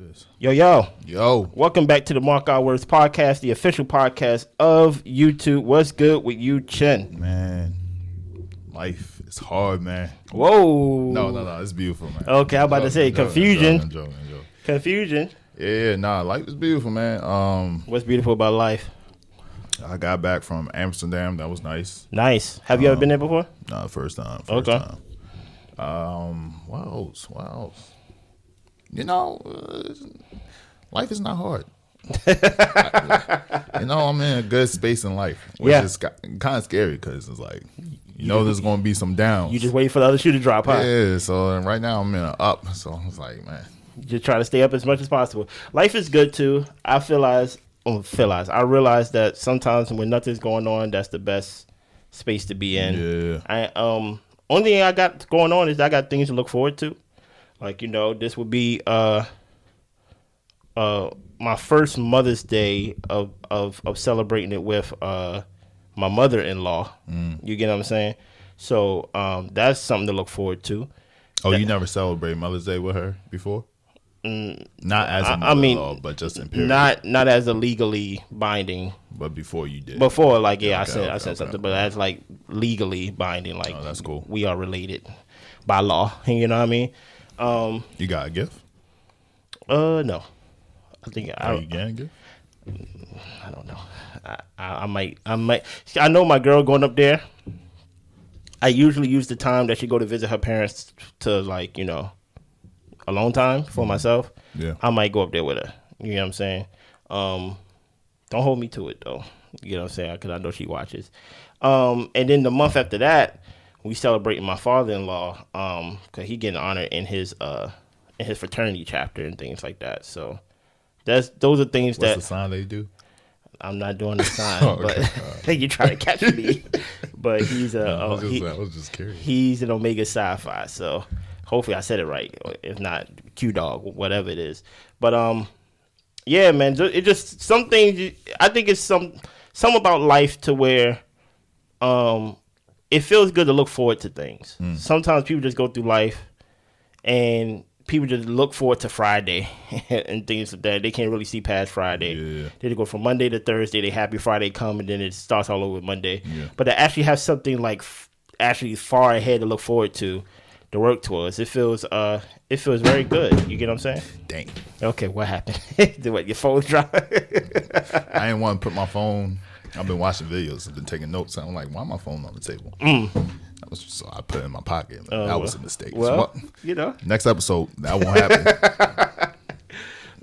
is. Yo. Welcome back to the Mark Our Words podcast, the official podcast of YouTube. What's good with you, Chen? Man, life is hard, man. Whoa. No. It's beautiful, man. Okay, I'm about to say confusion. I'm joking. Confusion. Yeah, life is beautiful, man. What's beautiful about life? I got back from Amsterdam. That was nice. Nice. Have you ever been there before? No, first time. Okay. What else? You know, life is not hard. I'm in a good space in life, which is kind of scary because it's like, there's going to be some downs. You just wait for the other shoe to drop, huh? Yeah, so right now I'm in an up, so it's like, man. Just try to stay up as much as possible. Life is good too. I realize that sometimes when nothing's going on, that's the best space to be in. Yeah. Only thing I got going on is I got things to look forward to. Like, this would be my first Mother's Day of celebrating it with my mother-in-law. You get what I'm saying? So that's something to look forward to. Oh, you never celebrated Mother's Day with her before? Not as a mother-in-law, but just in period. Not as a legally binding. But before you did. Before, like, I said something, but as like legally binding, like, oh, that's cool. We are related by law. You know what I mean? You got a gift? No. I think Are you getting a gift? I don't know. I might. I know my girl going up there. I usually use the time that she go to visit her parents to, like, alone time for myself. Yeah. I might go up there with her. You know what I'm saying? Don't hold me to it though. You know what I'm saying? Because I know she watches. And then the month after that, we celebrating my father-in-law. Because he getting honored in his fraternity chapter and things like that. So those are things What's that. the sign they do? I'm not doing the sign, but you try to catch me. But he's I was just curious. He's an Omega Sci-Fi, so hopefully I said it right. If not, Q-Dog, whatever it is. But yeah, man, it just some things. I think it's some about life to where it feels good to look forward to things. Sometimes people just go through life and people just look forward to Friday and things like that. They can't really see past Friday. Yeah. They go from Monday to Thursday. They happy Friday come, and then it starts all over Monday. Yeah. But to actually have something like actually far ahead to look forward to work towards, it feels very good. You get what I'm saying? Dang. Okay, what happened? What, your phone dropped? I didn't want to put my phone. I've been watching videos. I've been taking notes. I'm like, why my phone on the table? So I put it in my pocket. That was a mistake. Well, next episode, that won't happen.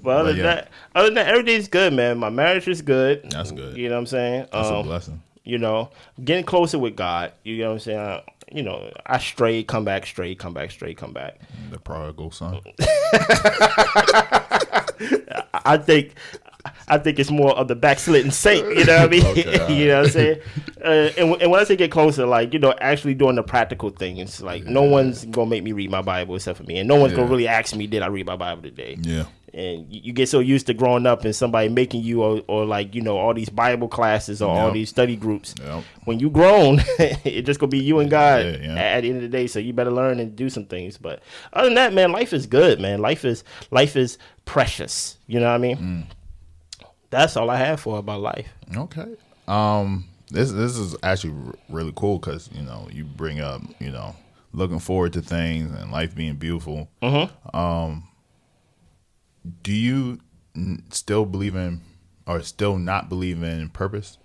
But other than that, everything's good, man. My marriage is good. That's good. You know what I'm saying? That's a blessing. Getting closer with God. You know what I'm saying? I stray, come back. The prodigal son. I think it's more of the backslidden saint, you know what I mean? Okay, you know what I'm saying? And when I say get closer, like, actually doing the practical things, like, no one's going to make me read my Bible except for me. And no one's going to really ask me, did I read my Bible today? Yeah. And you get so used to growing up and somebody making you or like, all these Bible classes or all these study groups. Yep. When you grown, it's just going to be you and God at the end of the day. So you better learn and do some things. But other than that, man, life is good, man. Life is precious. You know what I mean? That's all I have for about life. Okay. This is actually really cool because, you bring up, looking forward to things and life being beautiful. Mm-hmm. Do you still believe in or still not believe in purpose?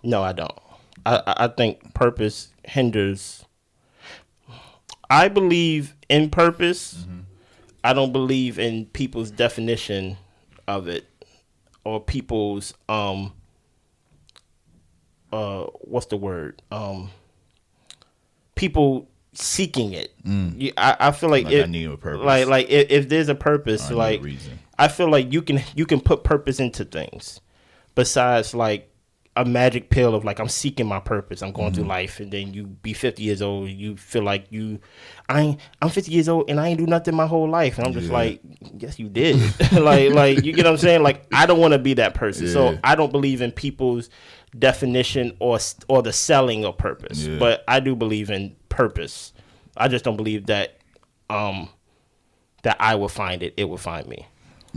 No, I don't. I think purpose hinders. I believe in purpose. Mm-hmm. I don't believe in people's definition of it or people's what's the word? People seeking it. I feel like I need a purpose. Like if there's a purpose, like reason. I feel like you can put purpose into things besides like a magic pill of like I'm seeking my purpose. I'm going through life, and then you be 50 years old. You feel like I'm 50 years old and I ain't do nothing my whole life, and I'm just like, yes, you did. like you get what I'm saying? Like I don't want to be that person. So I don't believe in people's definition or the selling of purpose, but I do believe in purpose. I just don't believe that that I will find it. It will find me.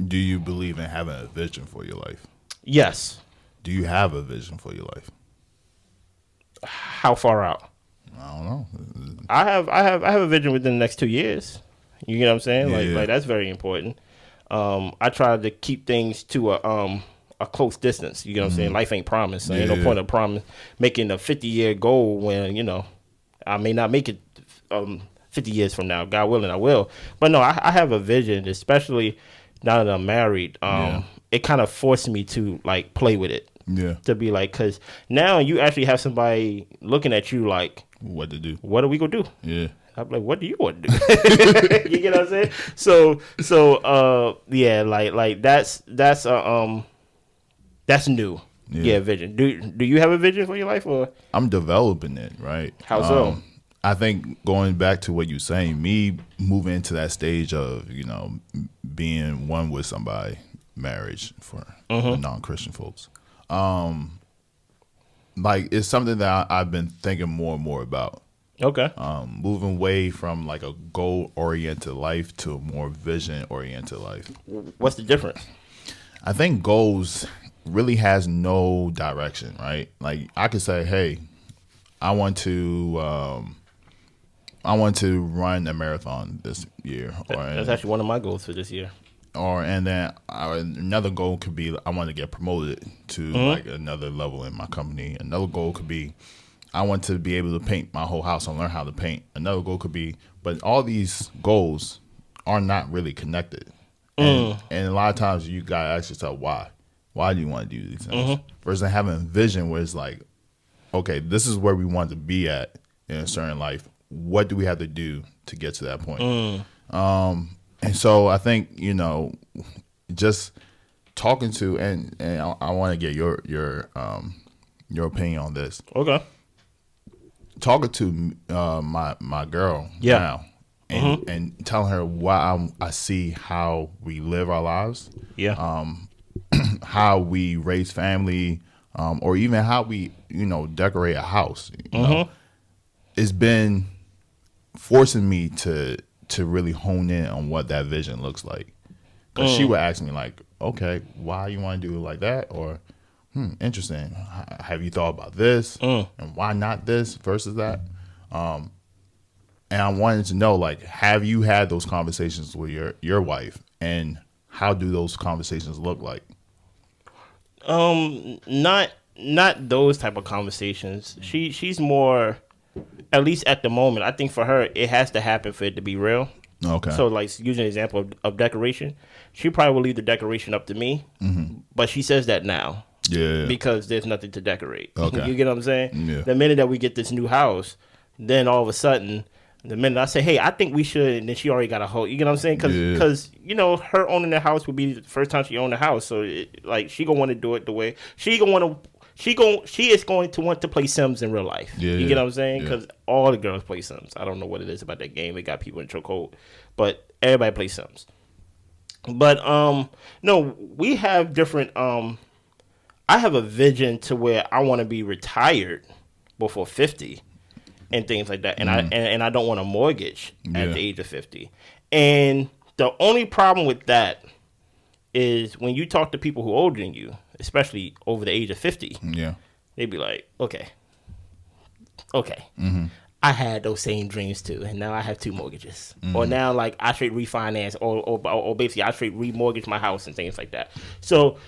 Do you believe in having a vision for your life? Yes. Do you have a vision for your life? How far out? I don't know. I have a vision within the next 2 years. You get what I'm saying? Yeah. Like that's very important. I try to keep things to a close distance. You get what I'm saying? Life ain't promised. So ain't no point of making a 50-year goal when, you know, I may not make it 50 years from now. God willing, I will. But no, I have a vision, especially now that I'm married. It kind of forced me to like play with it. Yeah. To be like, because now you actually have somebody looking at you like, what to do? What are we gonna do? Yeah. I'm like, what do you want to do? You get what I'm saying? So yeah, like that's new. Yeah, vision. Do you have a vision for your life, or I'm developing it, right? How so? I think going back to what you're saying, me moving into that stage of, you know, being one with somebody, marriage for non-Christian folks, like it's something that I've been thinking more and more about. Okay. Moving away from like a goal-oriented life to a more vision-oriented life. What's the difference? I think goals really has no direction, right? Like I could say, hey, I want to run a marathon this year. That's actually one of my goals for this year. And then another goal could be I want to get promoted to like another level in my company. Another goal could be I want to be able to paint my whole house and learn how to paint. Another goal could be, but all these goals are not really connected. And a lot of times you got to ask yourself why. Why do you want to do these things? Versus having a vision where it's like, okay, this is where we want to be at in a certain life. What do we have to do to get to that point? And so I think, you know, just talking to and I want to get your opinion on this. Okay. Talking to my girl now and telling her why I see how we live our lives. Yeah. How we raise family, or even how we, you know, decorate a house. You know, it's been forcing me to really hone in on what that vision looks like. Because she would ask me like, okay, why you want to do it like that? Or, interesting. Have you thought about this? And why not this versus that? And I wanted to know, like, have you had those conversations with your wife? And how do those conversations look like? Not those type of conversations. She's more, at least at the moment, I think for her it has to happen for it to be real. Okay. So like using an example of decoration, she probably will leave the decoration up to me, but she says that now. Yeah. Because there's nothing to decorate. Okay. You get what I'm saying? Yeah. The minute that we get this new house, then all of a sudden, the minute I say, hey, I think we should, and then she already got a whole, you get what I'm saying? Because you know, her owning the house would be the first time she owned the house. So, like, she going to want to do it the way, she is going to want to play Sims in real life. Yeah, you get what I'm saying? Because all the girls play Sims. I don't know what it is about that game. It got people in chokehold. But everybody plays Sims. But, no, we have different, I have a vision to where I want to be retired before 50 and things like that. And I don't want a mortgage at the age of 50. And the only problem with that is when you talk to people who are older than you, especially over the age of 50, they be like, okay. I had those same dreams too, and now I have 2 mortgages. Or now, like, I straight refinance, or basically I straight remortgage my house and things like that. So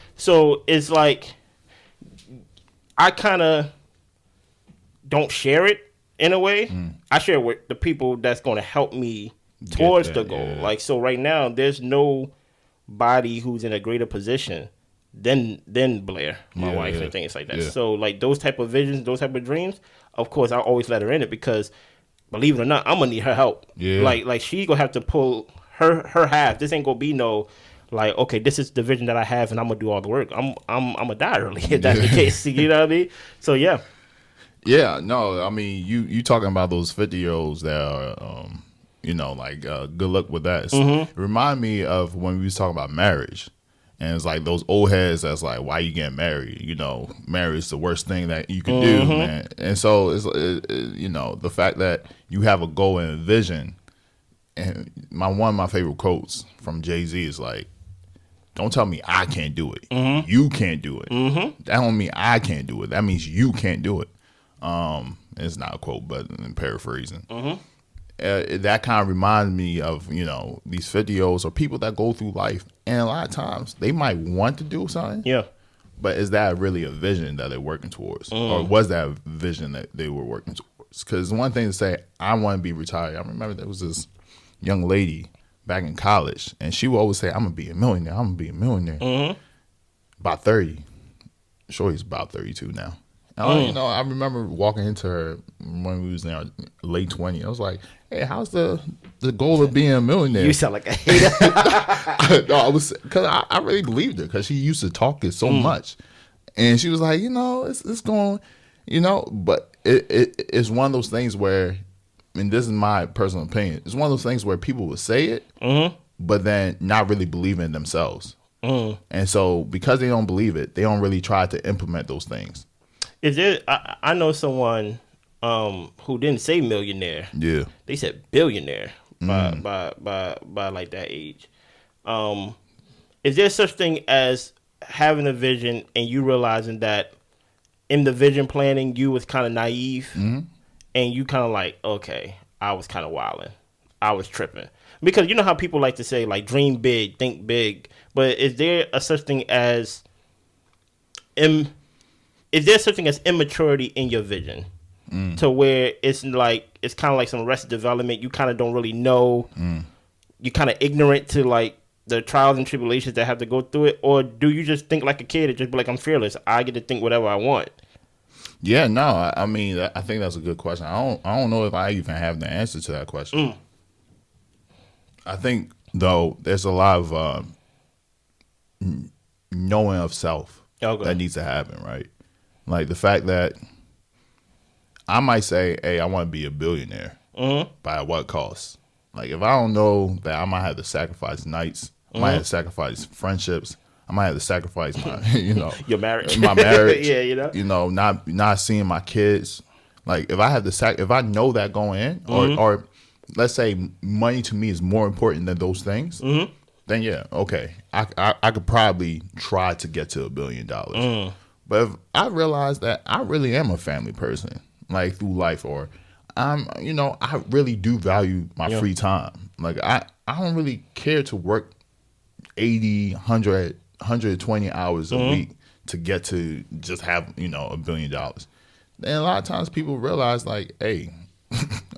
it's like I kind of don't share it in a way. I share it with the people that's going to help me towards the goal. Yeah. Like, so right now, there's nobody who's in a greater position than Blair, my wife, and things like that. So, like, those type of visions, those type of dreams, of course, I always let her in it because, believe it or not, I'm going to need her help. Yeah. Like she going to have to pull her half. This ain't going to be no, like, okay, this is the vision that I have, and I'm going to do all the work. I'm going to die early if that's the case. You know what I mean? So, yeah. Yeah, no, I mean, you talking about those 50-year-olds that are, you know, like, good luck with that. It remind me of when we was talking about marriage. And it's like those old heads that's like, why you getting married? You know, marriage is the worst thing that you can do, man. And so, it's you know, the fact that you have a goal and a vision. And one of my favorite quotes from Jay-Z is like, Don't tell me I can't do it. You can't do it. That don't mean I can't do it. That means you can't do it. It's not a quote, but I'm paraphrasing. That kind of reminds me of, these 50-year-olds or people that go through life, and a lot of times they might want to do something. Yeah. But is that really a vision that they're working towards? Or was that a vision that they were working towards? Because one thing to say, I want to be retired. I remember there was this young lady back in college, and she would always say, I'm going to be a millionaire. I'm going to be a millionaire. About 30. Shorty's about 32 now. And I remember walking into her when we was in our late 20s. I was like, hey, how's the goal of being a millionaire? You sound like a hater. No, because I really believed her, because she used to talk it so much. And she was like, it's going, but it's one of those things where, and this is my personal opinion, it's one of those things where people would say it, but then not really believe in themselves. And so because they don't believe it, they don't really try to implement those things. Is there? I know someone who didn't say millionaire. Yeah, they said billionaire by like that age. Is there such thing as having a vision and you realizing that in the vision planning you was kind of naive, and you kind of like, okay, I was kind of wilding, I was tripping, because you know how people like to say like dream big, think big, but is there a such thing as immaturity in your vision, to where it's kind of like some arrested development? You kind of don't really know. You're kind of ignorant to like the trials and tribulations that have to go through it, or do you just think like a kid and just be like, I'm fearless, I get to think whatever I want? Yeah, no, I mean, I think that's a good question. I don't know if I even have the answer to that question. I think though there's a lot of knowing of self that needs to happen, right? Like the fact that I might say, hey, I want to be a billionaire. By what cost? Like if I don't know that I might have to sacrifice nights, I might have to sacrifice friendships, I might have to sacrifice my, your marriage, my marriage. Yeah, not seeing my kids. Like if I have to if I know that going in, or let's say money to me is more important than those things, then yeah, okay, I could probably try to get to $1 billion. But if I realize that I really am a family person, like through life, or I really do value my free time. Like I don't really care to work 80, 100, 120 hours a week to get to just have, $1 billion. And a lot of times people realize like, hey,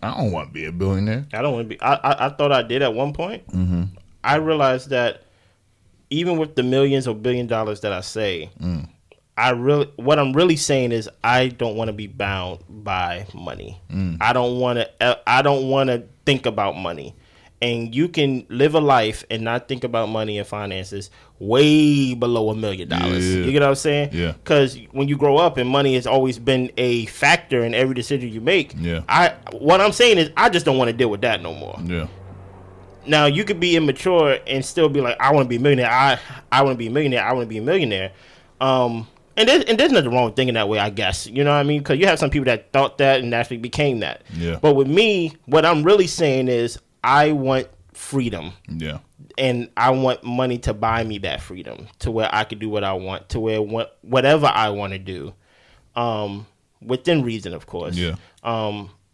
I don't want to be a billionaire. I don't want to be. I thought I did at one point. I realized that even with the millions or $1 billion that I say, what I'm really saying is I don't want to be bound by money. I don't want to think about money. And you can live a life and not think about money and finances way below $1 million. You get what I'm saying? Yeah. Because when you grow up and money has always been a factor in every decision you make. Yeah. What I'm saying is I just don't want to deal with that no more. Yeah. Now you could be immature and still be like, I want to be a millionaire. I want to be a millionaire. I want to be a millionaire. And there's nothing wrong with thinking that way, I guess. You know what I mean? Because you have some people that thought that and actually became that. Yeah. But with me, what I'm really saying is I want freedom. Yeah. And I want money to buy me that freedom to where I can do what I want, to where whatever I want to do, within reason, of course. Yeah.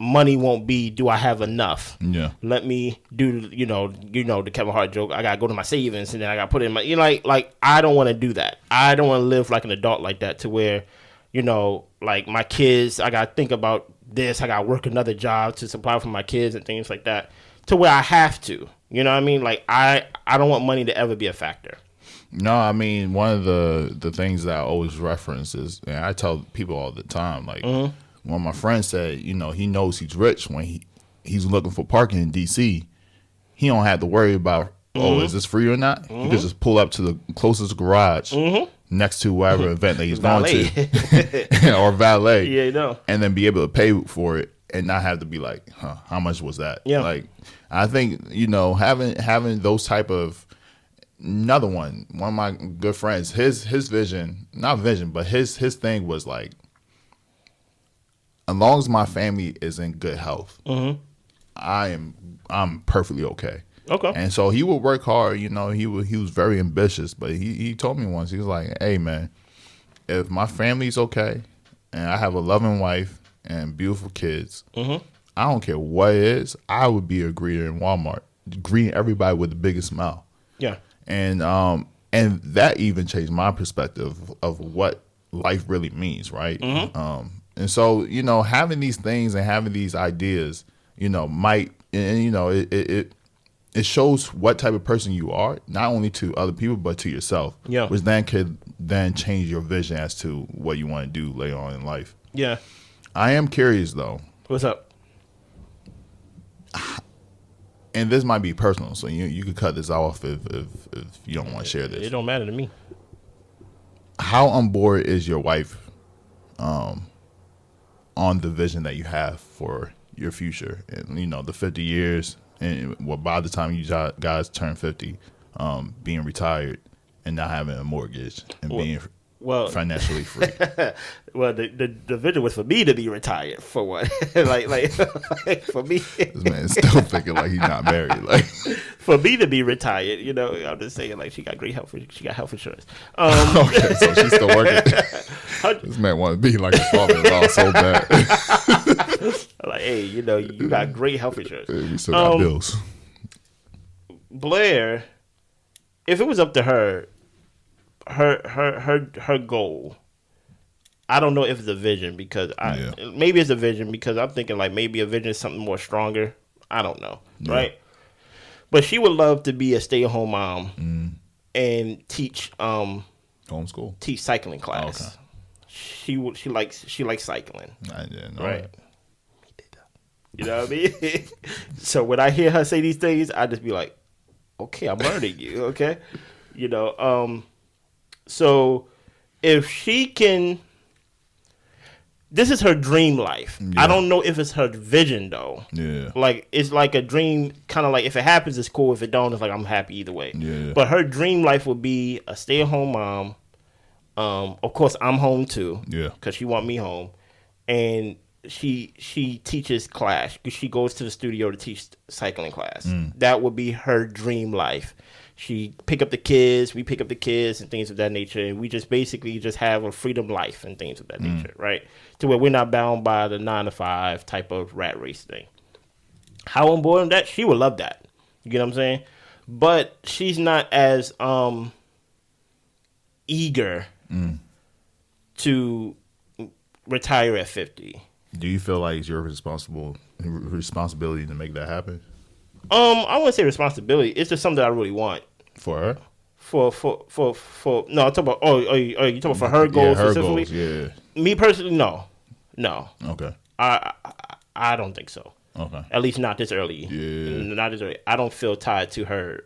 Money won't be, do I have enough? Yeah. Let me do, the Kevin Hart joke. I got to go to my savings and then I got to put it in my, like I don't want to do that. I don't want to live like an adult like that, to where, like my kids, I got to think about this. I got to work another job to supply for my kids and things like that, to where I have to. You know what I mean? Like I don't want money to ever be a factor. No, I mean, one of the things that I always reference is, and I tell people all the time, like when my friend said, he knows he's rich when he's looking for parking in DC, he don't have to worry about, is this free or not? He could just pull up to the closest garage next to whatever event that he's going to, or valet, and then be able to pay for it and not have to be like, how much was that? Yeah. Like, I think, having those type of, another one of my good friends, his vision, not vision, but his thing was like, as long as my family is in good health, I'm perfectly okay. Okay. And so he would work hard. You know, he was very ambitious. But he told me once, he was like, "Hey, man, if my family's okay and I have a loving wife and beautiful kids, I don't care what it is. I would be a greeter in Walmart, greeting everybody with the biggest smile." Yeah. And that even changed my perspective of what life really means, right? And so, you know, having these things and having these ideas, you know, might, and you know, it shows what type of person you are, not only to other people but to yourself. Yeah. Which then could then change your vision as to what you want to do later on in life. Yeah. I am curious though, What's up? and this might be personal, so you could cut this off if you don't want to share this. It don't matter to me. How on board is your wife on the vision that you have for your future, and you know, the 50 years, and well, by the time you guys turn 50, being retired and not having a mortgage and being financially free? Well, the vision was for me to be retired. For what? like for me. This man is still thinking like he's not married. Like, for me to be retired, you know, I'm just saying, like, she got great health. She got health insurance. okay, so she's still working. This man want to be like his father-in-law so bad. Like, hey, you know, you got great health insurance. We still got bills. Blair, if it was up to her goal, I don't know if it's a vision, because maybe it's a vision, because I'm thinking like maybe a vision is something more stronger. I don't know, right? But she would love to be a stay-at-home mom and teach homeschool, teach cycling class. Okay. She likes cycling. I didn't know Right. that. You know what I mean? So when I hear her say these things, I just be like, okay, I'm learning you, okay? You know, so if she can, this is her dream life. Yeah. I don't know if it's her vision though. Yeah. Like, it's like a dream, kind of like if it happens, it's cool. If it don't, it's like I'm happy either way. Yeah. But her dream life would be a stay-at-home mom. Of course, I'm home too. Yeah. Because she want me home, and she teaches class. She goes to the studio to teach cycling class. That would be her dream life. She pick up the kids, we pick up the kids and things of that nature, and we just basically just have a freedom life and things of that nature, right? To where we're not bound by the 9-to-5 type of rat race thing. How on board with that? She would love that. You get what I'm saying? But she's not as eager to retire at 50. Do you feel like it's your responsibility to make that happen? I wouldn't say responsibility. It's just something that I really want. For her? For no, I'm talking about you talking about for her goals specifically? Goals, yeah. Me personally, no. Okay. I don't think so. Okay. At least not this early. Yeah. Not this early. I don't feel tied to her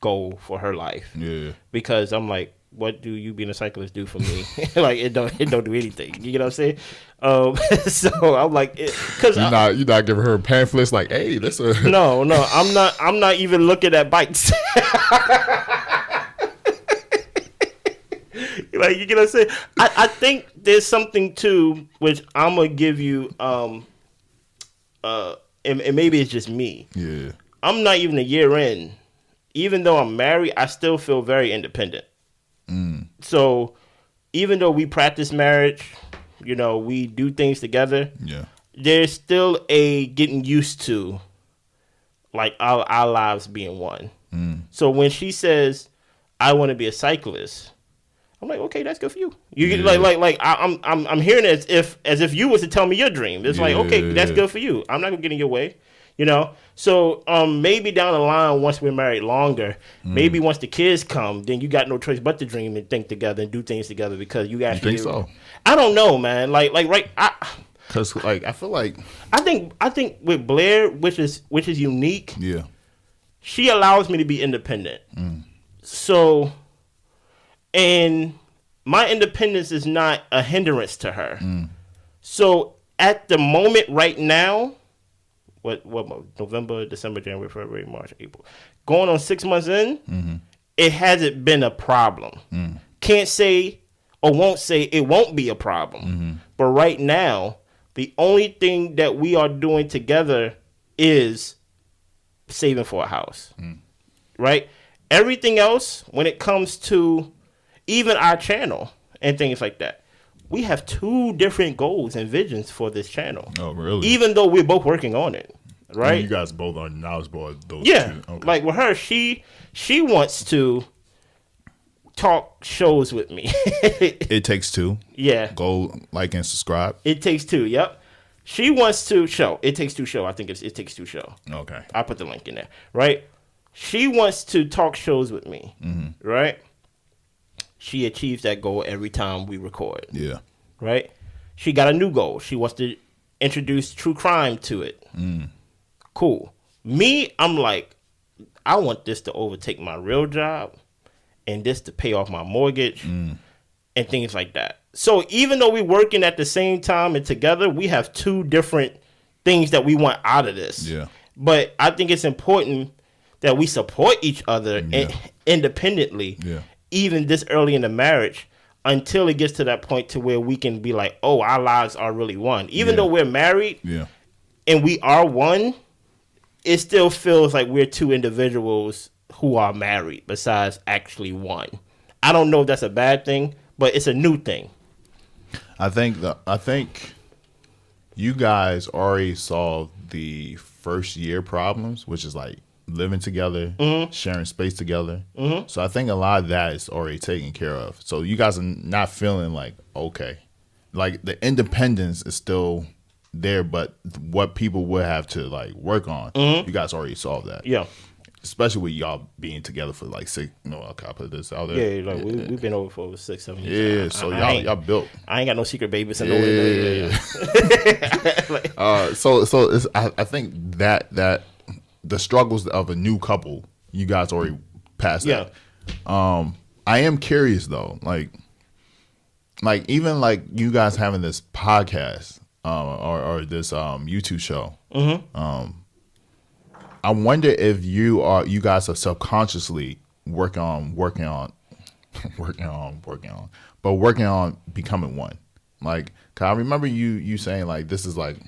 goal for her life. Yeah. Because I'm like, what do you being a cyclist do for me? Like, it don't do anything. You know what I'm saying? So I'm like, because you're not giving her pamphlets like, hey, this a no, I'm not even looking at bikes. Like, you get what I'm saying? I think there's something too, which I'm gonna give you, and maybe it's just me. Yeah. I'm not even a year in. Even though I'm married, I still feel very independent. So even though we practice marriage, you know, we do things together. Yeah. There's still a getting used to, like, our lives being one. So when she says, "I want to be a cyclist," I'm like, okay, that's good for you. You get I'm hearing it as if you was to tell me your dream. It's like, okay, that's good for you. I'm not gonna get in your way. You know, so maybe down the line, once we're married longer, maybe once the kids come, then you got no choice but to dream and think together and do things together, because you actually. You think so? I don't know, man. Like right. Because I feel like I think with Blair, which is unique. Yeah. She allows me to be independent. So, and my independence is not a hindrance to her. So at the moment right now. What November, December, January, February, March, April. Going on 6 months in, it hasn't been a problem. Can't say or won't say it won't be a problem. But right now, the only thing that we are doing together is saving for a house, right? Everything else, when it comes to even our channel and things like that, we have two different goals and visions for this channel. Oh, really? Even though we're both working on it, right? And you guys both are knowledgeable of those Yeah. two. Okay. Like with her, she wants to talk shows with me. It Takes Two. Yeah. Go like and subscribe. It Takes Two. Yep. She wants to show. It Takes Two show. I think it's It Takes Two show. Okay. I'll put the link in there. Right. She wants to talk shows with me. Right. She achieves that goal every time we record. Yeah. Right. She got a new goal. She wants to introduce true crime to it. Cool. Me, I'm like, I want this to overtake my real job and this to pay off my mortgage and things like that. So even though we're working at the same time and together, we have two different things that we want out of this. Yeah. But I think it's important that we support each other independently, even this early in the marriage, until it gets to that point to where we can be like, oh, our lives are really one. Even though we're married and we are one, it still feels like we're two individuals who are married besides actually one. I don't know if that's a bad thing, but it's a new thing. I think you guys already solved the first year problems, which is like living together, sharing space together. So I think a lot of that is already taken care of. So you guys are not feeling like, okay, like the independence is still there, but what people would have to like work on, you guys already solved that. Yeah. Especially with y'all being together for like 6. No, I'll put this out there. Yeah, like we've been over for over 6-7 years. Yeah, so y'all built. I ain't got no secret babies. And So it's, I think that the struggles of a new couple, you guys already passed that. I am curious though, like even like you guys having this podcast or this YouTube show. I wonder if you guys are subconsciously working on becoming one. Like, 'cause I remember you saying like this is like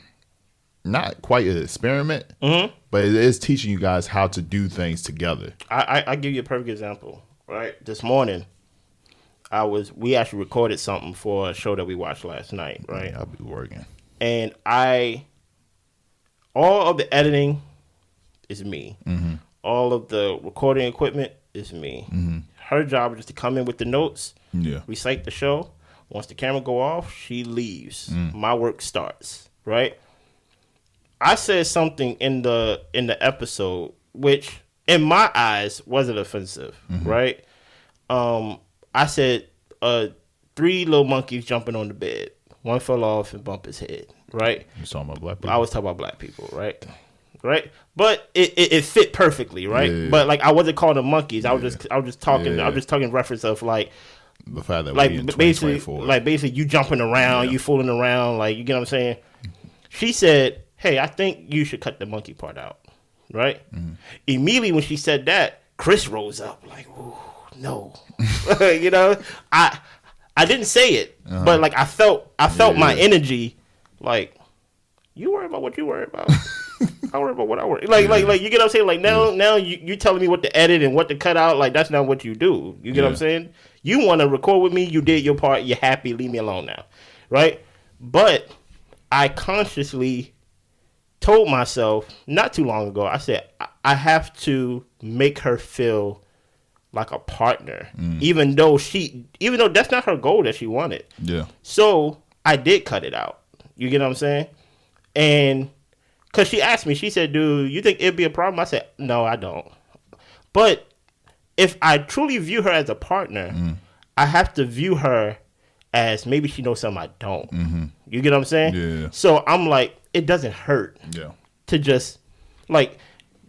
not quite an experiment, but it is teaching you guys how to do things together. I give you a perfect example. Right, this morning, we actually recorded something for a show that we watched last night. Right, I'll be working, and all of the editing is me. All of the recording equipment is me. Her job is just to come in with the notes, recite the show. Once the camera go off, she leaves. My work starts. Right. I said something in the episode which, in my eyes, wasn't offensive. Right. I said 3 little monkeys jumping on the bed. One fell off and bumped his head. Right. You talking about black people? I was talking about black people. Right. But it fit perfectly, right? Yeah. But like I wasn't calling them monkeys. I was just talking. I was just talking reference of like the fact that like we in basically you jumping around, you fooling around, like you get what I'm saying. She said, "Hey, I think you should cut the monkey part out." Right? Immediately when she said that, Chris rose up like, "Ooh, no," you know. I didn't say it, but like I felt my energy, like you worry about what you worry about. I worry about what I worry. Like you get what I'm saying? Like now you telling me what to edit and what to cut out. Like that's not what you do. You get what I'm saying? You want to record with me. You did your part. You're happy. Leave me alone now. Right? But I consciously told myself not too long ago, I said, I have to make her feel like a partner, even though that's not her goal that she wanted. Yeah. So I did cut it out. You get what I'm saying? And because she asked me, she said, "Dude, you think it'd be a problem?" I said, "No, I don't." But if I truly view her as a partner, I have to view her as maybe she knows something I don't. You get what I'm saying? Yeah. So I'm like, it doesn't hurt Yeah. to just, like,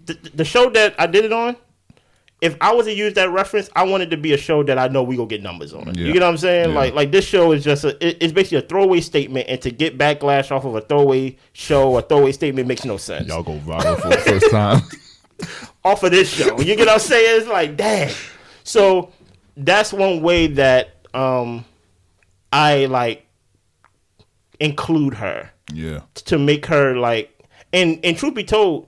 the show that I did it on, if I was to use that reference, I wanted to be a show that I know we gonna get numbers on. Yeah. You get what I'm saying? Yeah. Like this show is just it's basically a throwaway statement, and to get backlash off of a throwaway show, a throwaway statement makes no sense. Y'all go viral for the first time. Off of this show, you get what I'm saying? It's like, dang. So that's one way that I like include her. Yeah. To make her like, and truth be told,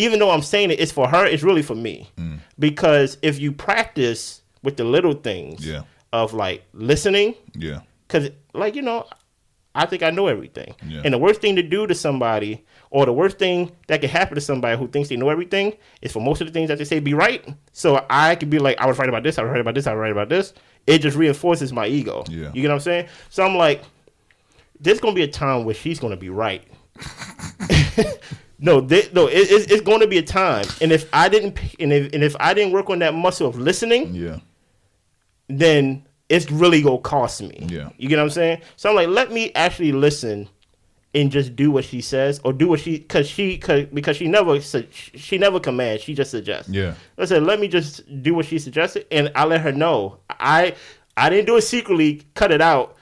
even though I'm saying it's for her, it's really for me. Because if you practice with the little things of like listening, because like, you know, I think I know everything. And the worst thing to do to somebody, or the worst thing that can happen to somebody who thinks they know everything, is for most of the things that they say be right. So I could be like, I was right about this, I was right about this, I was right about this. It just reinforces my ego. You get what I'm saying? So I'm like, there's gonna be a time where she's gonna be right. It's going to be a time, and if I didn't work on that muscle of listening, then it's really gonna cost me. You get what I'm saying? So I'm like, let me actually listen and just do what she says, or do what because she never commands, she just suggests. I said, let me just do what she suggested, and I let her know I didn't do it secretly, cut it out,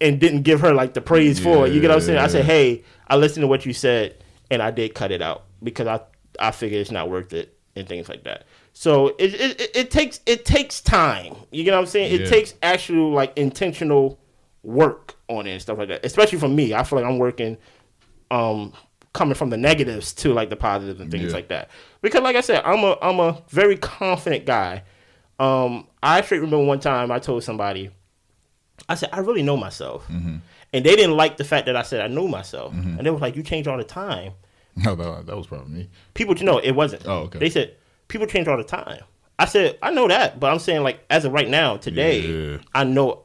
and didn't give her like the praise for it. You get what I'm saying? I said, hey, I listened to what you said, and I did cut it out because I figured it's not worth it and things like that. So it takes time. You get what I'm saying? It takes actual like intentional work on it and stuff like that. Especially for me, I feel like I'm working, coming from the negatives to like the positives and things like that. Because like I said, I'm a very confident guy. I straight remember one time I told somebody, I said, I really know myself. And they didn't like the fact that I said I knew myself. And they was like, you change all the time. No, that was probably me. People, no, it wasn't. Oh, okay. They said, people change all the time. I said, I know that, but I'm saying like as of right now, today, I know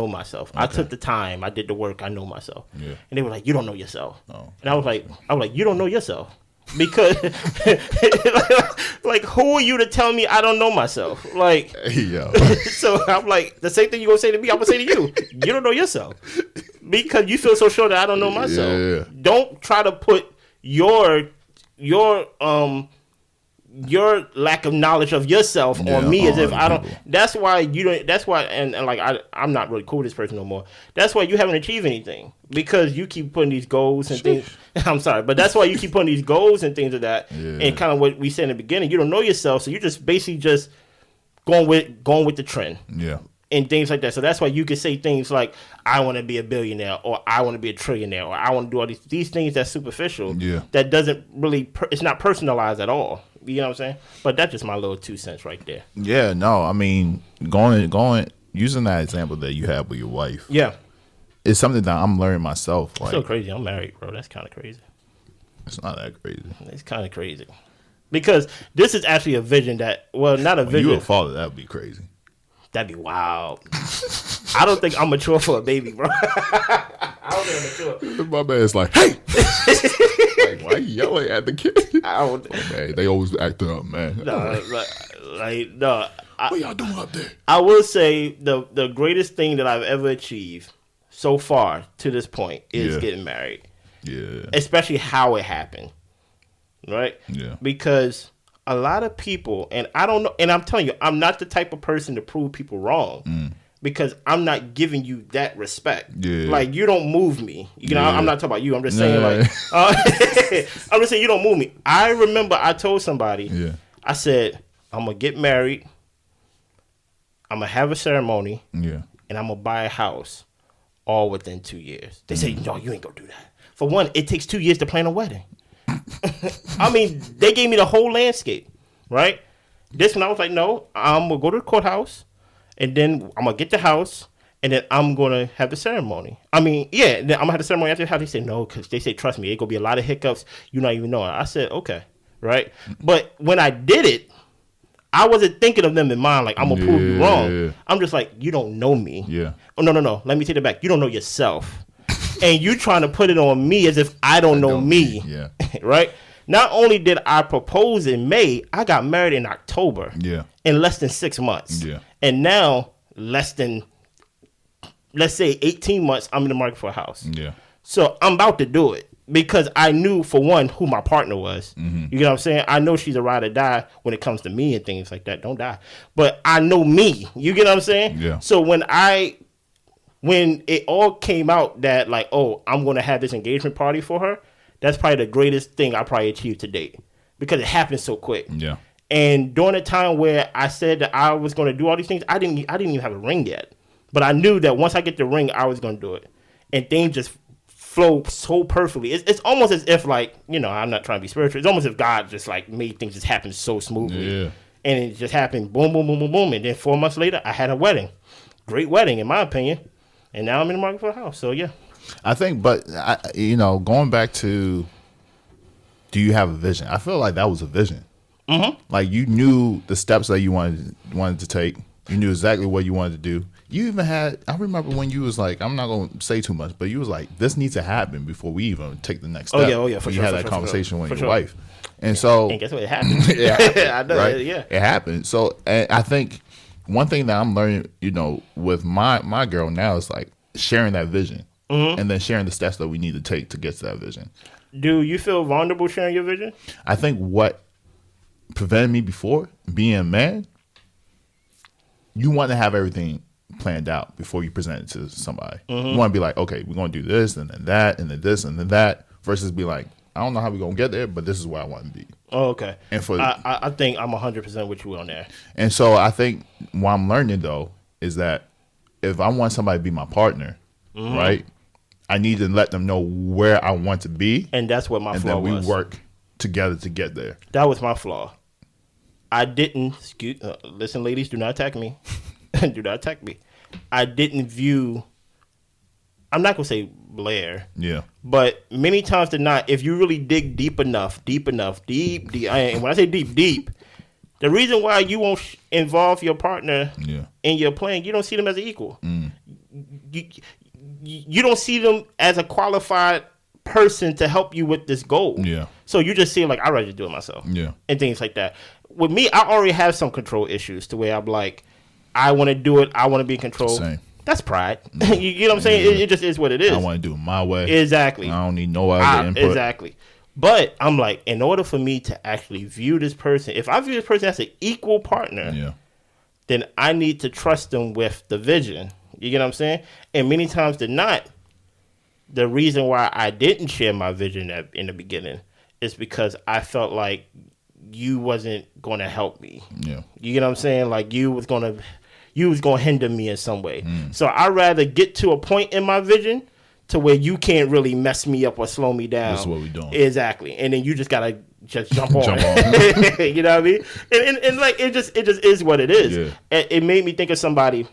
myself. Okay. I took the time, I did the work, I know myself. And they were like, you don't know yourself. Oh. And I was like, you don't know yourself. Because like who are you to tell me I don't know myself? Like, so I'm like, the same thing you gonna say to me, I'm gonna say to you. You don't know yourself. Because you feel so sure that I don't know myself. Don't try to put your lack of knowledge of yourself on me as if I don't. People. That's why you don't. That's why, and like I'm not really cool with this person no more. That's why you haven't achieved anything, because you keep putting these goals and things. I'm sorry, but that's why you keep putting these goals and things of that. And kind of what we said in the beginning, you don't know yourself, so you're just basically just going with the trend. And things like that. So that's why you can say things like, I want to be a billionaire, or I want to be a trillionaire, or I want to do all these things that's superficial. That doesn't really, it's not personalized at all. You know what I'm saying? But that's just my little 2 cents right there. Yeah, no, I mean, going using that example that you have with your wife. It's something that I'm learning myself. Like, so crazy. I'm married, bro. That's kind of crazy. It's not that crazy. It's kind of crazy. Because this is actually a vision that, well, not a vision. You a father, that would be crazy. That'd be wild. I don't think I'm mature for a baby, bro. I don't think I'm mature. My man's like, hey! Like, why you yelling at the kid? Man, they always acting up, man. No. What y'all doing up there? I will say the greatest thing that I've ever achieved so far to this point is getting married. Especially how it happened. Right? Because a lot of people, and I don't know, and I'm telling you, I'm not the type of person to prove people wrong, because I'm not giving you that respect. Like, you don't move me. You know, I'm not talking about you. I'm just saying, like, I'm just saying you don't move me. I remember I told somebody, I said, I'm gonna get married, I'm gonna have a ceremony, and I'm gonna buy a house, all within 2 years. They say, no, you ain't gonna do that. For one, it takes 2 years to plan a wedding. I mean, they gave me the whole landscape, right? This one, I was like, no, I'm going to go to the courthouse, and then I'm going to get the house, and then I'm going to have the ceremony. I mean, then I'm going to have the ceremony after the house. They said, no, because they say, trust me, it's going to be a lot of hiccups. You not even know it. I said, okay, right? But when I did it, I wasn't thinking of them in mind, like, I'm going to prove you wrong. I'm just like, you don't know me. Oh, no. Let me take it back. You don't know yourself. And you trying to put it on me as if I don't know me. Right? Not only did I propose in May, I got married in October. In less than 6 months. And now, less than, let's say, 18 months, I'm in the market for a house. So I'm about to do it. Because I knew, for one, who my partner was. You get what I'm saying? I know she's a ride or die when it comes to me and things like that. Don't die. But I know me. You get what I'm saying? So when it all came out that, like, oh, I'm going to have this engagement party for her, that's probably the greatest thing I probably achieved to date, because it happened so quick. And during the time where I said that I was going to do all these things, I didn't even have a ring yet. But I knew that once I get the ring, I was going to do it. And things just flow so perfectly. It's almost as if like, you know, I'm not trying to be spiritual. It's almost as if God just like made things just happen so smoothly. Yeah. And it just happened boom, boom, boom, boom, boom. And then 4 months later, I had a wedding. Great wedding, in my opinion. And now I'm in the market for a house. So, yeah. I think, but, you know, going back to, do you have a vision? I feel like that was a vision. Mm-hmm. Like, you knew the steps that you wanted to take. You knew exactly what you wanted to do. You even had, I remember when you was like, I'm not going to say too much, but you was like, this needs to happen before we even take the next step. Oh, yeah, for when sure. You had that conversation with your sure. wife. And so. And guess what? It happened. Yeah. I know. Right? Yeah. It happened. So, and I think one thing that I'm learning, you know, with my girl now is like sharing that vision and then sharing the steps that we need to take to get to that vision. Do you feel vulnerable sharing your vision? I think what prevented me before being a man, you want to have everything planned out before you present it to somebody. You want to be like, okay, we're going to do this and then that and then this and then that, versus be like, I don't know how we're going to get there, but this is where I want to be. Oh, okay. And for I think I'm 100% with you on that. And so I think what I'm learning, though, is that if I want somebody to be my partner, right, I need to let them know where I want to be. And that's what my flaw was. And then we work together to get there. That was my flaw. I didn't, listen, ladies, do not attack me. Do not attack me. I didn't view, I'm not going to say Blair. Yeah. But many times than not, if you really dig deep enough, deep, and when I say deep, the reason why you won't involve your partner in your plan, you don't see them as an equal. You don't see them as a qualified person to help you with this goal. Yeah. So you just see like, I'd rather do it myself. Yeah. And things like that. With me, I already have some control issues to where I'm like, I want to do it. I want to be in control. Same. That's pride. You know what I'm saying? It just is what it is. I want to do it my way. Exactly. I don't need no other input. Exactly. But I'm like, in order for me to actually view this person, if I view this person as an equal partner, then I need to trust them with the vision. You get what I'm saying? And many times than not, the reason why I didn't share my vision in the beginning is because I felt like you wasn't going to help me. Yeah. You get what I'm saying? Like you was going to hinder me in some way. So I'd rather get to a point in my vision to where you can't really mess me up or slow me down. That's what we doing. Exactly. And then you just got to just jump on. Jump on. You know what I mean? And like, it just is what it is. Yeah. It made me think of somebody.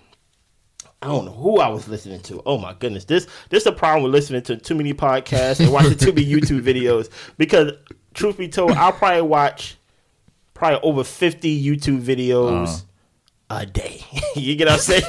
I don't know who I was listening to. Oh my goodness. This is the problem with listening to too many podcasts and watching too many YouTube videos. Because truth be told, I'll probably watch over 50 YouTube videos a day. You get what I'm saying?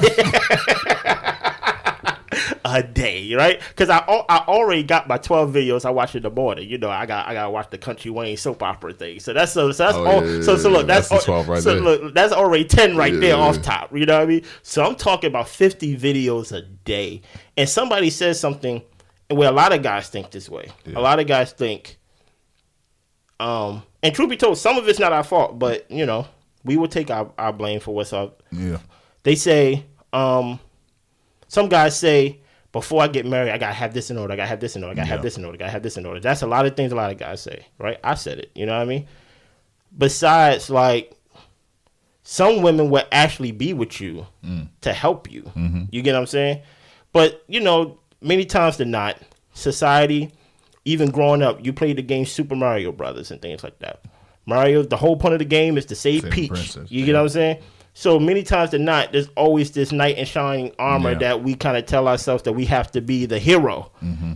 A day, right? Because I already got my 12 videos I watch in the morning. You know, I got to watch the Country Wayne soap opera thing. So that's look, that's the 12 right there. Look, that's already 10 right there off top. You know what I mean? So I'm talking about 50 videos a day. And somebody says something where a lot of guys think this way. A lot of guys think, and truth be told, some of it's not our fault, but you know, we will take our blame for what's up. Yeah. They say, some guys say, before I get married, I gotta have this in order. I gotta have this in order. I gotta have this in order. I gotta have this in order. That's a lot of things a lot of guys say, right? I said it. You know what I mean? Besides, like, some women will actually be with you to help you. You get what I'm saying? But, you know, many times than not, society, even growing up, you played the game Super Mario Brothers and things like that. Mario, the whole point of the game is to save Peach. Princess, you get what I'm saying? So many times than not, there's always this knight in shining armor that we kind of tell ourselves that we have to be the hero.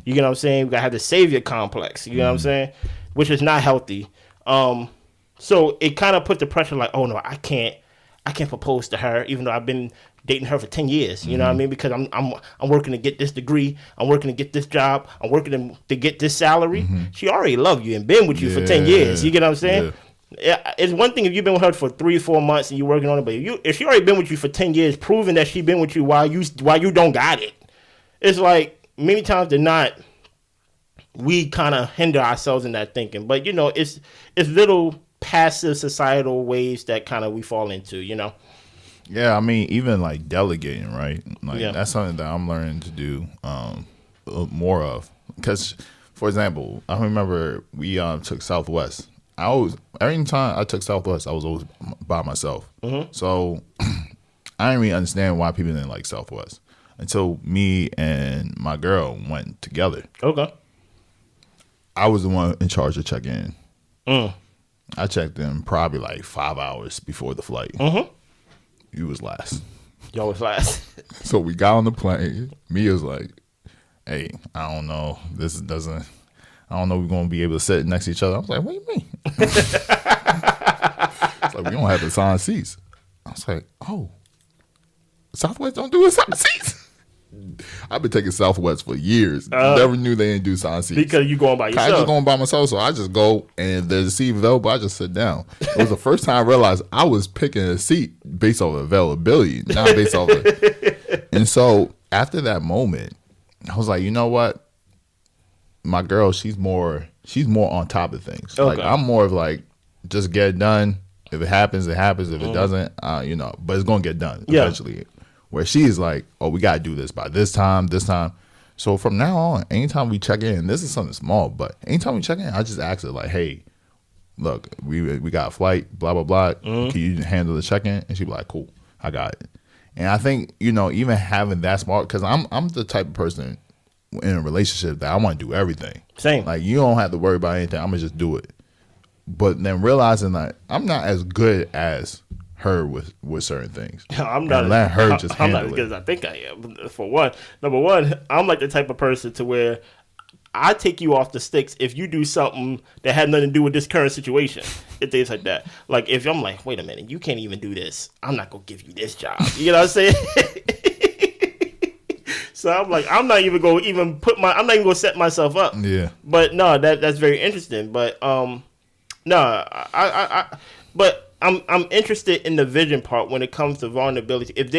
You get what I'm saying? We got to have the savior complex. You get what I'm saying? Which is not healthy. So it kind of puts the pressure like, oh no, I can't propose to her, even though I've been dating her for 10 years. You know what I mean? Because I'm working to get this degree. I'm working to get this job. I'm working to get this salary. She already loved you and been with you for 10 years. You get what I'm saying? It's one thing if you've been with her for 3 or 4 months and you're working on it, but if she already been with you for 10 years, proving that she been with you while you don't got it, it's like many times than not, we kind of hinder ourselves in that thinking. But you know, it's little passive societal ways that kind of we fall into. You know. Yeah, I mean, even like delegating, right? Like that's something that I'm learning to do more of. Because, for example, I remember we took Southwest. Every time I took Southwest, I was always by myself. So I didn't really understand why people didn't like Southwest. until me and my girl went together. Okay. I was the one in charge of checking in. Mm. I checked in probably like 5 hours before the flight. Mm-hmm. You was last. Y'all was last. So we got on the plane. Mia's like, hey, I don't know. I don't know if we're going to be able to sit next to each other. I was like, what do you mean? It's like, we don't have assigned seats. I was like, oh, Southwest don't do assigned seats? I've been taking Southwest for years. Never knew they didn't do assigned seats. Because you going by yourself. I just going by myself, so I just go, and if there's a seat available, I just sit down. It was the first time I realized I was picking a seat based on availability, not based on it. And so after that moment, I was like, you know what? My girl, she's more on top of things. Okay. Like, I'm more of like, just get it done. If it happens, it happens. If it doesn't, but it's going to get done eventually. Where she's like, oh, we got to do this by this time. So from now on, anytime we check in, this is something small, but anytime we check in, I just ask her like, hey, look, we got a flight, blah, blah, blah. Can you handle the check-in? And she'd be like, cool, I got it. And I think, even having that smart, because I'm the type of person in a relationship that I want to do everything. Same. Like, you don't have to worry about anything. I'm going to just do it. But then realizing that I'm not as good as her with certain things. I'm not. Let her just I'm handle not as it. good as I think I am. For one, number one, I'm like the type of person to where I take you off the sticks if you do something that had nothing to do with this current situation and things like that. Like if I'm like, wait a minute, you can't even do this. I'm not gonna give you this job. You know what I'm saying? So I'm like, I'm not even gonna set myself up. Yeah. But no, that's very interesting. But but I'm interested in the vision part when it comes to vulnerability. If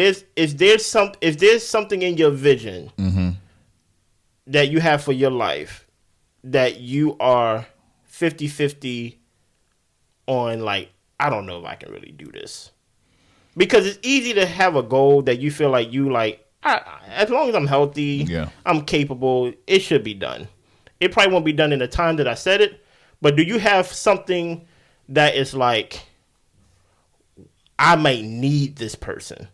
there's something in your vision that you have for your life that you are 50-50 on, like, I don't know if I can really do this. Because it's easy to have a goal that you feel like as long as I'm healthy, I'm capable, it should be done. It probably won't be done in the time that I said it, but do you have something that is like, I might need this person?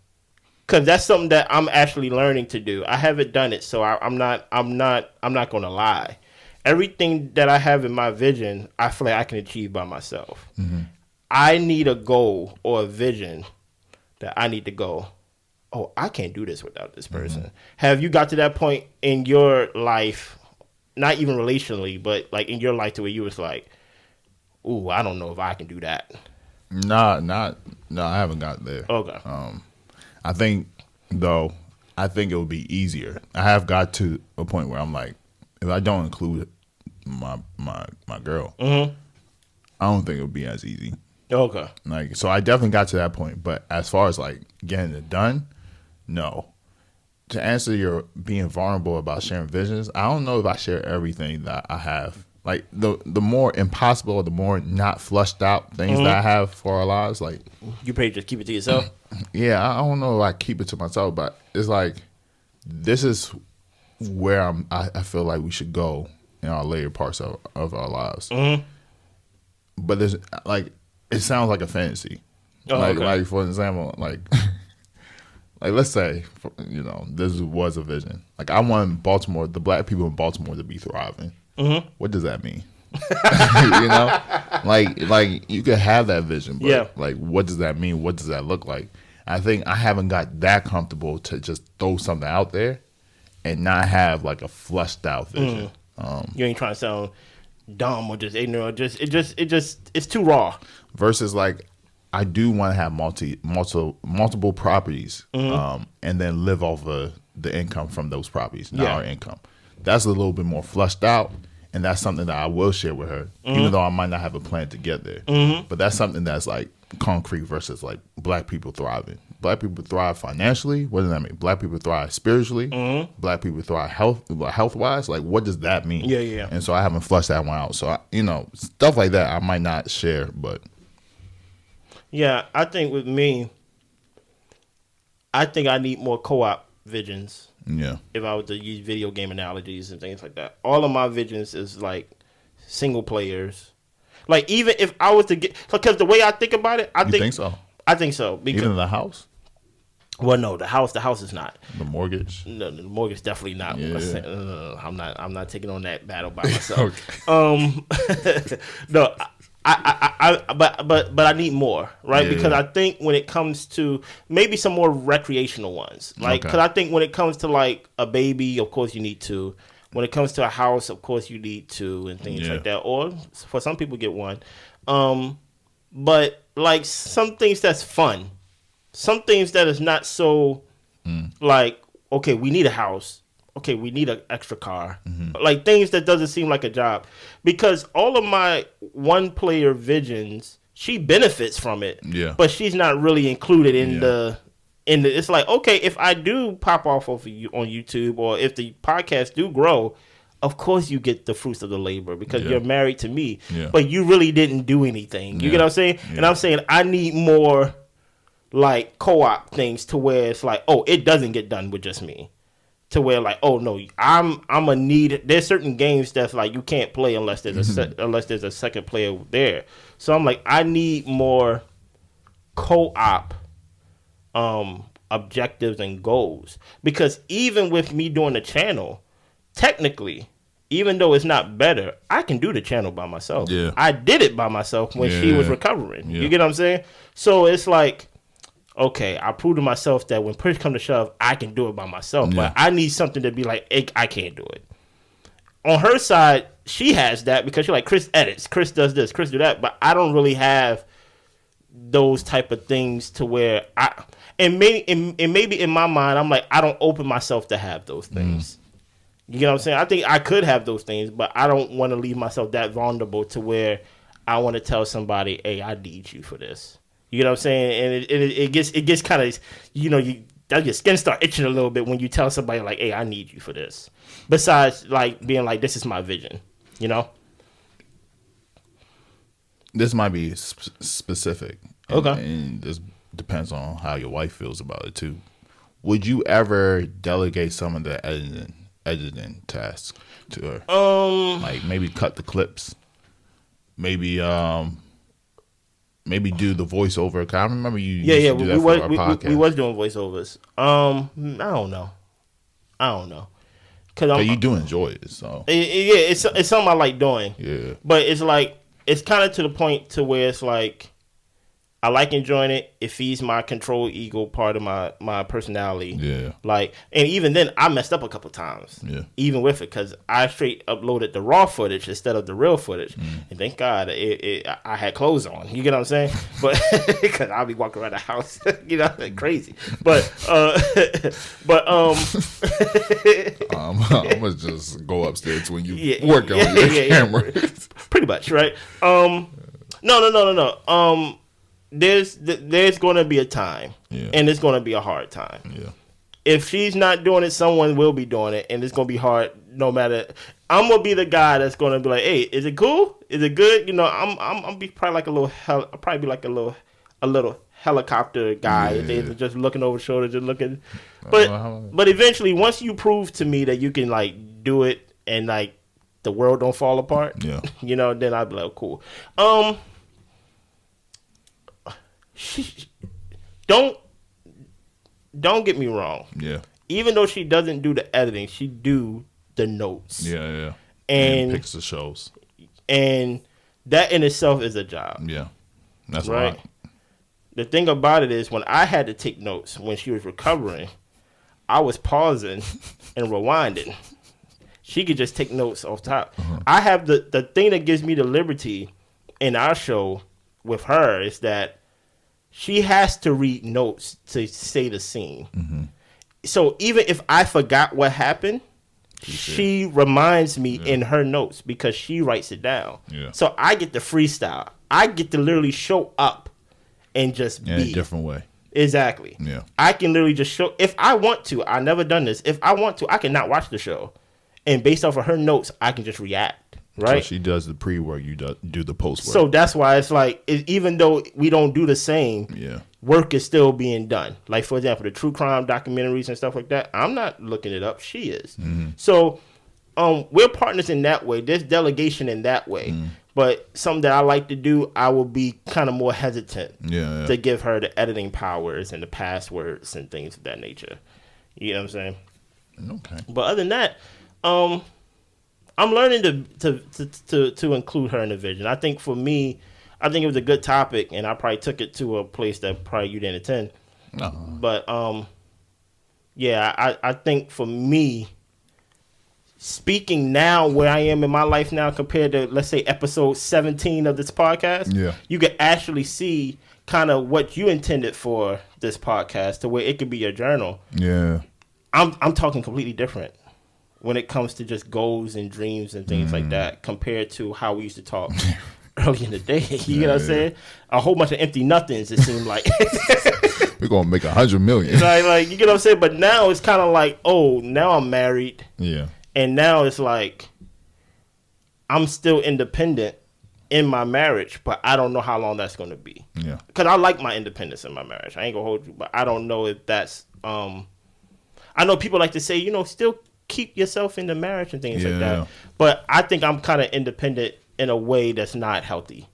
Because that's something that I'm actually learning to do. I haven't done it, so I'm not going to lie. Everything that I have in my vision, I feel like I can achieve by myself. Mm-hmm. I need a goal or a vision that I need to go, oh, I can't do this without this person. Mm-hmm. Have you got to that point in your life, not even relationally, but like in your life, to where you was like, ooh, I don't know if I can do that? No, I haven't got there. Okay. I think it would be easier. I have got to a point where I'm like, if I don't include my girl, I don't think it would be as easy. Okay. Like, so I definitely got to that point. But as far as like getting it done, no. To answer your being vulnerable about sharing visions, I don't know if I share everything that I have. Like the more impossible, the more not flushed out things that I have for our lives, like you probably just keep it to yourself. Yeah, I don't know if I keep it to myself, but it's like this is where I feel like we should go in our later parts of our lives. Mm-hmm. But there's like it sounds like a fantasy. Like for example, like let's say this was a vision. Like I want Baltimore, the black people in Baltimore, to be thriving. Mm-hmm. What does that mean? Like you could have that vision, but like what does that mean? What does that look like? I think I haven't got that comfortable to just throw something out there and not have like a flushed out vision. You ain't trying to sound dumb or just ignorant. It's too raw. Versus like I do want to have multiple properties, and then live off of the income from those properties, not our income. That's a little bit more flushed out, and that's something that I will share with her, even though I might not have a plan to get there. But that's something that's like concrete versus like black people thriving. Black people thrive financially. What does that mean? Black people thrive spiritually. Black people thrive health wise. Like what does that mean? Yeah. And so I haven't flushed that one out. So stuff like that I might not share, but yeah, I think with me, I think I need more co-op visions. Yeah. If I was to use video game analogies and things like that. All of my visions is like single players. Like even if I was to get, because the way I think about it, I think so. I think so. Because even in the house? Well, no, the house is not. The mortgage. No, the mortgage definitely not. Yeah. I'm not taking on that battle by myself. Okay. No, but I need more, right? Yeah. Because I think when it comes to maybe some more recreational ones, like Okay. because I think when it comes to like a baby, of course you need two. When it comes to a house, of course you need two and things Yeah. like that. Or for some people, get one. But like some things that's fun, some things that is not so like, okay, we need a house. Okay, we need an extra car. Like things that doesn't seem like a job. Because all of my one player visions, she benefits from it. Yeah. But she's not really included in Yeah. the it's like, okay, if I do pop off of you on YouTube or if the podcast do grow, of course you get the fruits of the labor because Yeah. you're married to me. Yeah. But you really didn't do anything. You Yeah. get what I'm saying? And Yeah. I'm saying I need more like co-op things to where it's like, oh, it doesn't get done with just me. To where like, oh no, I'm a need. There's certain games that's like you can't play unless there's unless there's a second player there. So I'm like, I need more co-op objectives and goals because even with me doing the channel, technically, even though it's not better, I can do the channel by myself. Yeah. I did it by myself when she was Yeah. recovering. Yeah. You get what I'm saying? So it's like, okay, I proved to myself that when push come to shove, I can do it by myself. Yeah. But I need something to be like, hey, I can't do it. On her side, she has that because she's like, Chris edits, Chris does this, Chris do that. But I don't really have those type of things to where maybe in my mind, I'm like, I don't open myself to have those things. You get what I'm saying? I think I could have those things, but I don't want to leave myself that vulnerable to where I want to tell somebody, hey, I need you for this. You know what I'm saying? And it gets kind of, your skin start itching a little bit when you tell somebody like, hey, I need you for this. Besides like being like, this is my vision, you know? This might be specific. Okay. And this depends on how your wife feels about it too. Would you ever delegate some of the editing tasks to her? Like maybe cut the clips. Maybe maybe do the voiceover. 'Cause I remember you used to do that for our podcast. We was doing voiceovers. I don't know. Cause You do enjoy it, so it's something I like doing. yeah. But it's like it's kind of to the point to where it's like I like enjoying it. It feeds my control ego part of my personality. Yeah. Like, and even then, I messed up a couple times. Yeah. Even with it, because I straight uploaded the raw footage instead of the real footage, and thank God I had clothes on. You get what I'm saying? But because I'll be walking around the house, like crazy. But I'm gonna just go upstairs when you work on your camera. Pretty much, right? No. There's going to be a time, and it's going to be a hard time. Yeah. If she's not doing it, someone will be doing it, and it's going to be hard. No matter, I'm gonna be the guy that's going to be like, "Hey, is it cool? Is it good?" I'm be probably like a little I'll probably be like a little helicopter guy. Yeah. They're just looking over shoulder, just looking. But eventually, once you prove to me that you can like do it, and like the world don't fall apart, Yeah. then I'd be like, cool. Don't get me wrong. Yeah. Even though she doesn't do the editing, she do the notes. Yeah. And picks the shows. And that in itself is a job. Yeah. That's right. right. The thing about it is when I had to take notes when she was recovering, I was pausing and rewinding. She could just take notes off top. I have the thing that gives me the liberty in our show with her is that she has to read notes to say the scene. So even if I forgot what happened, she reminds me in her notes because she writes it down. Yeah. So I get the freestyle. I get to literally show up and just In be. a different way. Exactly. Yeah. I can literally just show. If I want to, I've never done this. If I want to, I can not watch the show. And based off of her notes, I can just react. Right. So she does the pre-work, you do the post-work. So that's why it's like, even though we don't do the same, work is still being done. Like, for example, the true crime documentaries and stuff like that, I'm not looking it up. She is. So we're partners in that way. There's delegation in that way. But something that I like to do, I will be kind of more hesitant to give her the editing powers and the passwords and things of that nature. You know what I'm saying? Okay. But other than that, I'm learning to include her in the vision. I think for me, I think it was a good topic, and I probably took it to a place that probably you didn't attend. No. But yeah, I think for me, speaking now where I am in my life now compared to, let's say, episode 17 of this podcast, you can actually see kind of what you intended for this podcast to where it could be your journal. Yeah. I'm talking completely different when it comes to just goals and dreams and things like that compared to how we used to talk early in the day. You know what I'm saying? A whole bunch of empty nothings, it seemed like. We're going to make 100 million. Like, you get what I'm saying? But now it's kind of like, oh, now I'm married. Yeah. And now it's like, I'm still independent in my marriage, but I don't know how long that's going to be. Yeah. Because I like my independence in my marriage. I ain't going to hold you, but I don't know if that's, I know people like to say, you know, still keep yourself in the marriage and things like that. But I think I'm kind of independent in a way that's not healthy.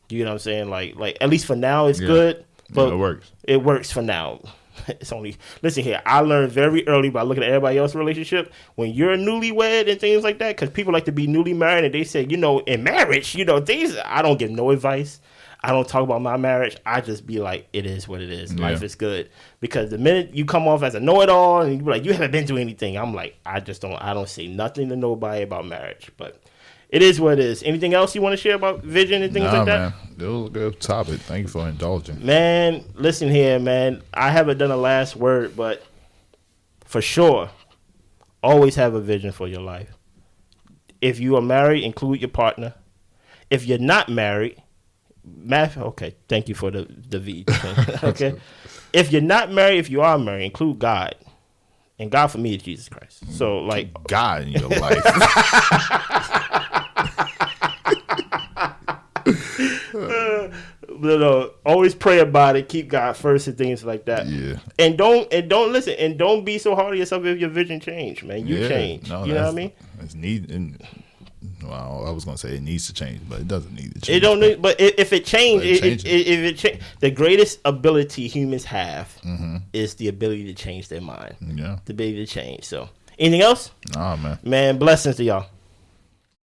You know what I'm saying? Like at least for now, it's good. But it works. It works for now. It's only, listen here, I learned very early by looking at everybody else's relationship, when you're newlywed and things like that, because people like to be newly married and they say, you know, in marriage, you know, things, I don't give no advice. I don't talk about my marriage. I just be like, it is what it is. Life is good. Because the minute you come off as a know-it-all and you be like, you haven't been through anything, I'm like, I don't say nothing to nobody about marriage. But it is what it is. Anything else you want to share about vision and things like that? Man. It was a good topic. Thank you for indulging. Man, listen here, man. I haven't done a last word, but for sure, always have a vision for your life. If you are married, include your partner. If you're not married, okay, thank you for the V. Okay. If you're not married, if you are married, include God. And God for me is Jesus Christ. So, like, God in your life. always pray about it. Keep God first and things like that. Yeah. And don't listen. And don't be so hard on yourself if your vision change, man. You change. No, you know what I mean? It's need. Well, I was gonna say it needs to change, but it doesn't need to change. It don't need. But if it changes, the greatest ability humans have is the ability to change their mind. Yeah. The ability to change. So, anything else? Nah, man. Man, blessings to y'all.